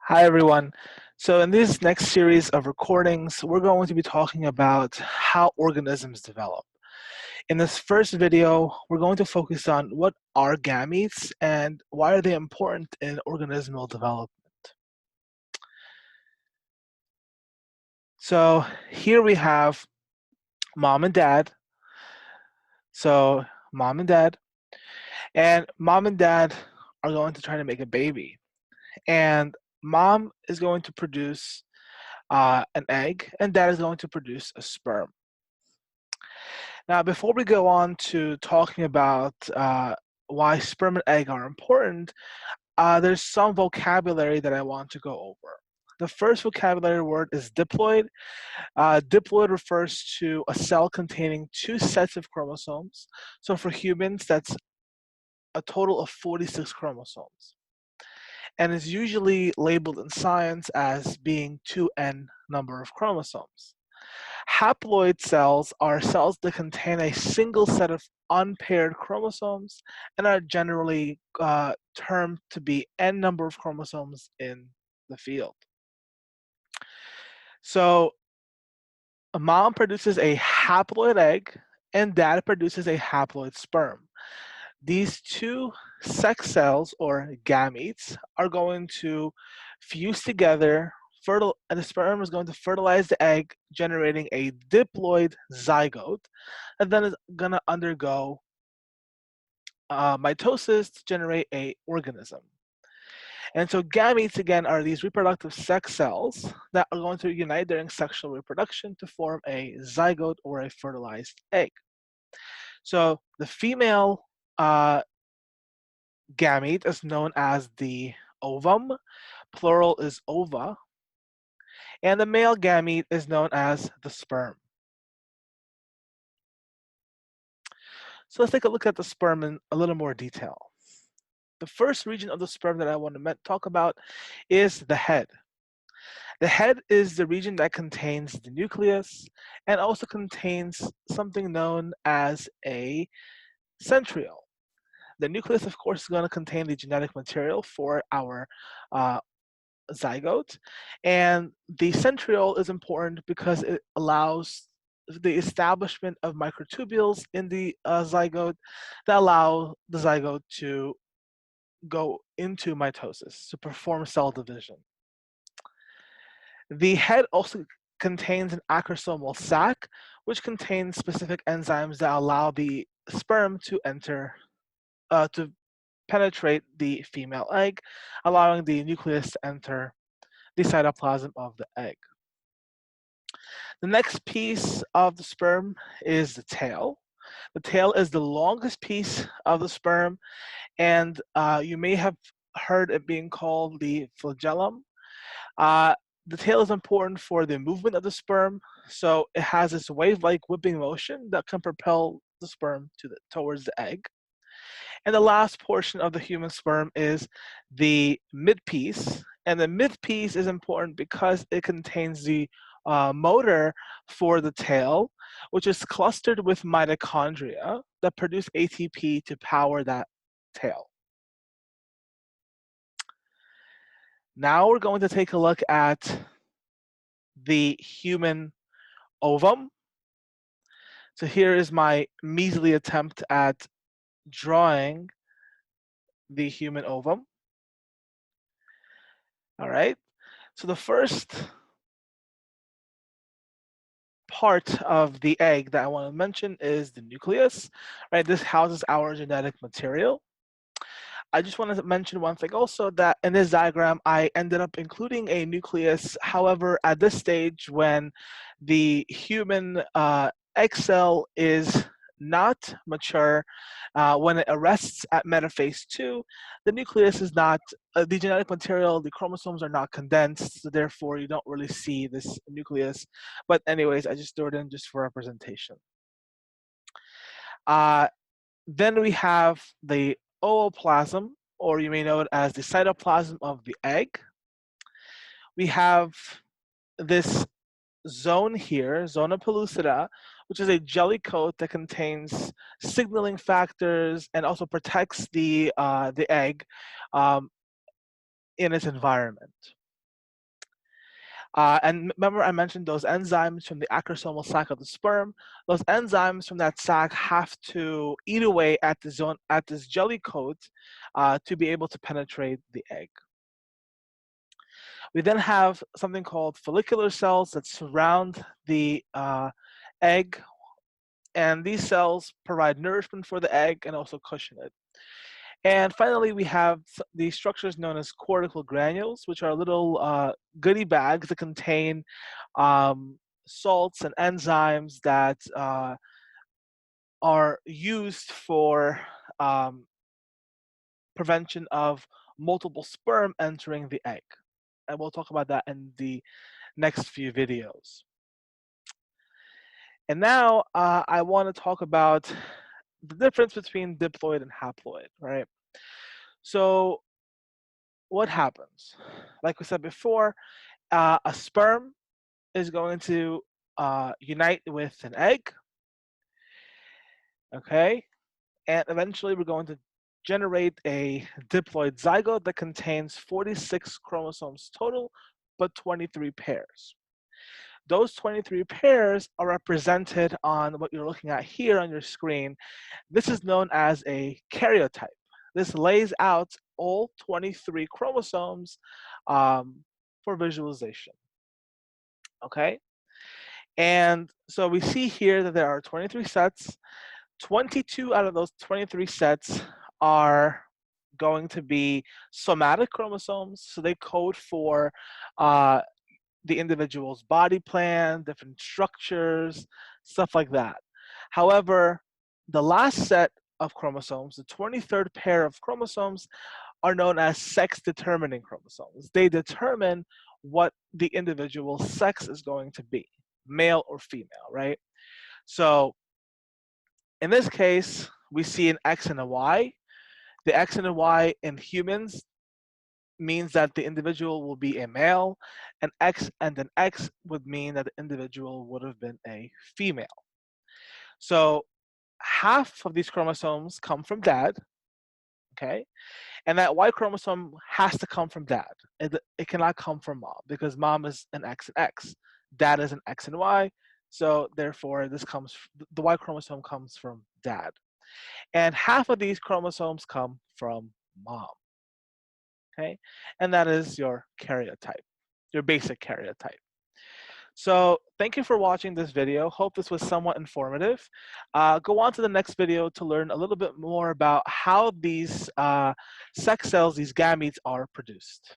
Hi, everyone. So, in this next series of recordings, we're going to be talking about how organisms develop. In this first video, we're going to focus on what are gametes and why are they important in organismal development. So, here we have mom and dad. So, mom and dad, and mom and dad are going to try to make a baby. And mom is going to produce an egg, and dad is going to produce a sperm. Now, before we go on to talking about why sperm and egg are important, there's some vocabulary that I want to go over. The first vocabulary word is diploid. Diploid refers to a cell containing two sets of chromosomes. So for humans, that's a total of 46 chromosomes, and is usually labeled in science as being 2n number of chromosomes. Haploid cells are cells that contain a single set of unpaired chromosomes and are generally termed to be n number of chromosomes in the field. So a mom produces a haploid egg and dad produces a haploid sperm. These two sex cells or gametes are going to fuse together, and the sperm is going to fertilize the egg, generating a diploid zygote, and then is going to undergo mitosis to generate a organism. And so gametes, again, are these reproductive sex cells that are going to unite during sexual reproduction to form a zygote or a fertilized egg. So the female gamete is known as the ovum, plural is ova, and the male gamete is known as the sperm. So let's take a look at the sperm in a little more detail. The first region of the sperm that I want to talk about is the head. The head is the region that contains the nucleus and also contains something known as a centriole. The nucleus, of course, is going to contain the genetic material for our zygote, and the centriole is important because it allows the establishment of microtubules in the zygote that allow the zygote to go into mitosis to perform cell division. The head also contains an acrosomal sac, which contains specific enzymes that allow the sperm to enter, to penetrate the female egg, allowing the nucleus to enter the cytoplasm of the egg. The next piece of the sperm is the tail. The tail is the longest piece of the sperm, and you may have heard it being called the flagellum. The tail is important for the movement of the sperm, so it has this wave-like whipping motion that can propel the sperm towards the egg. And the last portion of the human sperm is the midpiece, and the midpiece is important because it contains the motor for the tail, which is clustered with mitochondria that produce ATP to power that tail. Now we're going to take a look at the human ovum. So here is my measly attempt at drawing the human ovum. All right. So the first part of the egg that I want to mention is the nucleus, right? This houses our genetic material. I just wanted to mention one thing also, that in this diagram, I ended up including a nucleus. However, at this stage, when the human egg cell is not mature, when it arrests at metaphase 2, the nucleus is not, the genetic material, the chromosomes are not condensed, so therefore you don't really see this nucleus. But anyways, I just threw it in just for representation. Then we have the ooplasm, or you may know it as the cytoplasm of the egg. We have this zone here, zona pellucida, which is a jelly coat that contains signaling factors and also protects the egg in its environment. And remember, I mentioned those enzymes from the acrosomal sac of the sperm. Those enzymes from that sac have to eat away at this jelly coat to be able to penetrate the egg. We then have something called follicular cells that surround the egg, and these cells provide nourishment for the egg and also cushion it. And finally, we have these structures known as cortical granules, which are little goodie bags that contain salts and enzymes that are used for prevention of multiple sperm entering the egg. And we'll talk about that in the next few videos. And now I want to talk about the difference between diploid and haploid, right? So what happens? Like we said before, a sperm is going to unite with an egg, okay? And eventually we're going to generate a diploid zygote that contains 46 chromosomes total, but 23 pairs. Those 23 pairs are represented on what you're looking at here on your screen. This is known as a karyotype. This lays out all 23 chromosomes for visualization, okay? And so we see here that there are 23 sets. 22 out of those 23 sets are going to be somatic chromosomes. So they code for the individual's body plan, different structures, stuff like that. However, the last set of chromosomes, the 23rd pair of chromosomes, are known as sex-determining chromosomes. They determine what the individual's sex is going to be, male or female, right? So in this case, we see an X and a Y. The X and a Y in humans means that the individual will be a male, and X and an X would mean that the individual would have been a female. So half of these chromosomes come from dad, okay? And that Y chromosome has to come from dad. It cannot come from mom because mom is an X and X. Dad is an X and Y. So therefore, the Y chromosome comes from dad. And half of these chromosomes come from mom, okay? And that is your karyotype, your basic karyotype. So thank you for watching this video. Hope this was somewhat informative. Go on to the next video to learn a little bit more about how these sex cells, these gametes, are produced.